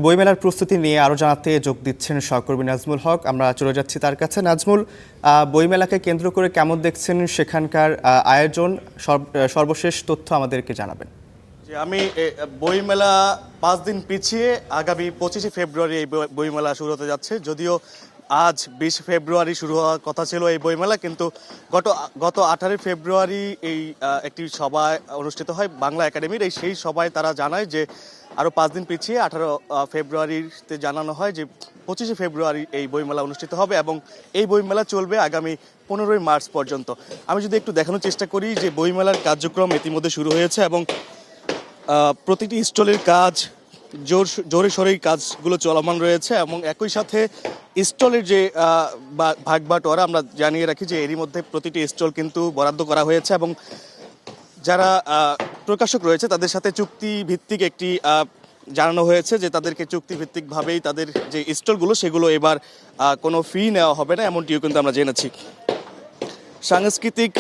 বইমেলার প্রস্তুতি নিয়ে আরও জানাতে যোগ দিচ্ছেন সহকর্মী নাজমুল হক। আমরা চলে যাচ্ছি তার কাছে। নাজমুল, বইমেলাকে কেন্দ্র করে কেমন দেখছেন সেখানকার আয়োজন? সর্বশেষ তথ্য আমাদেরকে জানাবেন। আমি বইমেলা ৫ দিন পিছিয়ে আগামী ২৫শে ফেব্রুয়ারি এই বইমেলা শুরু হতে যাচ্ছে। যদিও আজ ২০ ফেব্রুয়ারি শুরু হওয়ার কথা ছিল এই বইমেলা, কিন্তু গত ১৮ ফেব্রুয়ারি এই একটি সভা অনুষ্ঠিত হয় বাংলা একাডেমির। সেই সভায় তারা জানায় যে আরও ৫ দিন পিছিয়ে ১৮ ফেব্রুয়ারিতে জানানো হয় যে ২৫শে ফেব্রুয়ারি এই বইমেলা অনুষ্ঠিত হবে এবং এই বইমেলা চলবে আগামী ১৫ই মার্চ পর্যন্ত। আমি যদি একটু দেখানোর চেষ্টা করি যে বইমেলার কার্যক্রম ইতিমধ্যে শুরু হয়েছে এবং প্রতিটি স্টলের কাজ জোরে সোরেই কাজগুলো চলমান রয়েছে এবং একই সাথে স্টলের যে ভাগ বাটোয়ারা আমরা জানিয়ে রাখি যে এরই মধ্যে প্রতিটি স্টল কিন্তু বরাদ্দ করা হয়েছে এবং যারা প্রকাশক রয়েছে তাদের সাথে চুক্তি ভিত্তিক একটি জানানো হয়েছে যে তাদেরকে চুক্তিভিত্তিকভাবেই তাদের যে স্টলগুলো সেগুলো এবার কোনো ফি নেওয়া হবে না, এমনটিও কিন্তু আমরা জেনেছি। সাংস্কৃতিক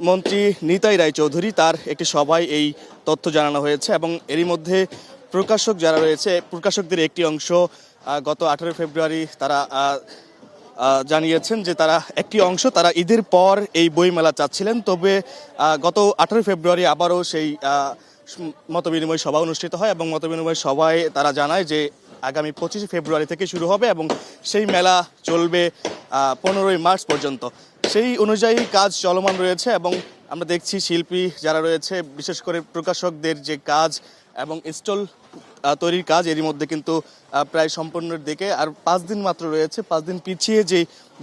মন্ত্রী নিতাই রায়চৌধুরী তার একটি সভায় এই তথ্য জানানো হয়েছে এবং এরই মধ্যে প্রকাশক যারা রয়েছে প্রকাশকদের একটি অংশ গত ১৮ ফেব্রুয়ারি তারা জানিয়েছেন যে একটি অংশ তারা ঈদের পর এই বইমেলা চাচ্ছিলেন, তবে গত ১৮ ফেব্রুয়ারি আবারও সেই মতবিনিময় সভা অনুষ্ঠিত হয় এবং মতবিনিময় সভায় তারা জানায় যে আগামী ২৫শে ফেব্রুয়ারি থেকে শুরু হবে এবং সেই মেলা চলবে ১৫ই মার্চ পর্যন্ত। সেই অনুযায়ী কাজ চলমান রয়েছে এবং আমরা দেখছি শিল্পী যারা রয়েছে বিশেষ করে প্রকাশকদের যে কাজ এবং স্টল তৈরির কাজ এরই মধ্যে কিন্তু প্রায় সম্পূর্ণের দিকে। আর ৫ দিন মাত্র রয়েছে, ৫ দিন পিছিয়ে যে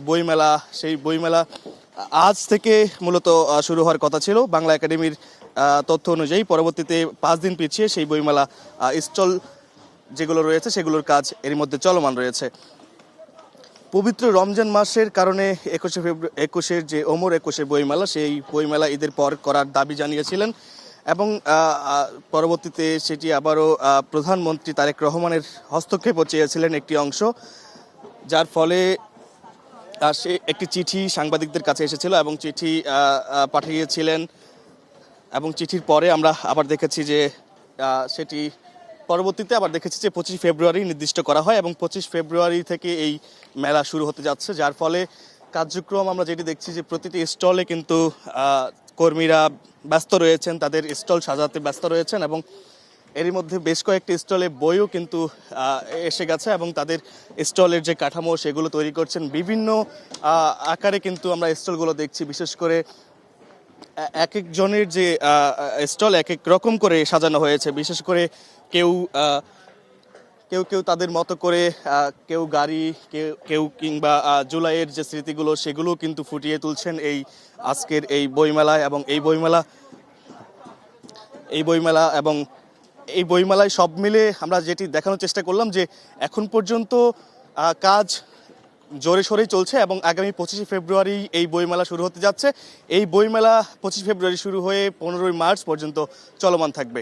বইমেলা, সেই বইমেলা আজ থেকে মূলত শুরু হওয়ার কথা ছিল বাংলা একাডেমির তথ্য অনুযায়ী। পরবর্তীতে ৫ দিন পিছিয়ে সেই বইমেলা স্টল যেগুলো রয়েছে সেগুলোর কাজ এর মধ্যে চলমান রয়েছে। পবিত্র রমজান মাসের কারণে ২১শে যে ওমর ২১ বইমেলা, সেই বইমেলা ঈদের পর করার দাবি জানিয়েছিলেন এবং পরবর্তীতে সেটি আবারও প্রধানমন্ত্রী তারেক রহমানের হস্তক্ষেপও চেয়েছিলেন একটি অংশ, যার ফলে সে একটি চিঠি সাংবাদিকদের কাছে এসেছিল এবং চিঠি পাঠিয়েছিলেন এবং চিঠির পরে আমরা আবার দেখেছি যে সেটি পরবর্তীতে আবার দেখেছি যে ২৫ ফেব্রুয়ারি নির্দিষ্ট করা হয় এবং ২৫ ফেব্রুয়ারি থেকে এই মেলা শুরু হতে যাচ্ছে, যার ফলে কার্যক্রম আমরা যেটি দেখছি যে প্রতিটি স্টলে কিন্তু কর্মীরা ব্যস্ত রয়েছেন, তাদের স্টল সাজাতে ব্যস্ত রয়েছেন এবং এরই মধ্যে বেশ কয়েকটি স্টলে বইও কিন্তু এসে গেছে এবং তাদের স্টলের যে কাঠামো সেগুলো তৈরি করছেন বিভিন্ন আকারে। কিন্তু আমরা স্টলগুলো দেখছি, বিশেষ করে এক একজনের যে স্টল এক এক রকম করে সাজানো হয়েছে। বিশেষ করে কেউ কেউ তাদের মতো করে, কেউ গাড়ি, কেউ কিংবা জুলাইয়ের যে স্মৃতিগুলো সেগুলো কিন্তু ফুটিয়ে তুলছেন এই আজকের এই বইমেলায় এবং এই বইমেলায় সব মিলে আমরা যেটি দেখানোর চেষ্টা করলাম যে এখন পর্যন্ত কাজ জোরে সোরেই চলছে এবং আগামী ২৫শে ফেব্রুয়ারি এই বইমেলা শুরু হতে যাচ্ছে। এই বইমেলা ২৫ ফেব্রুয়ারি শুরু হয়ে ১৫ই মার্চ পর্যন্ত চলমান থাকবে।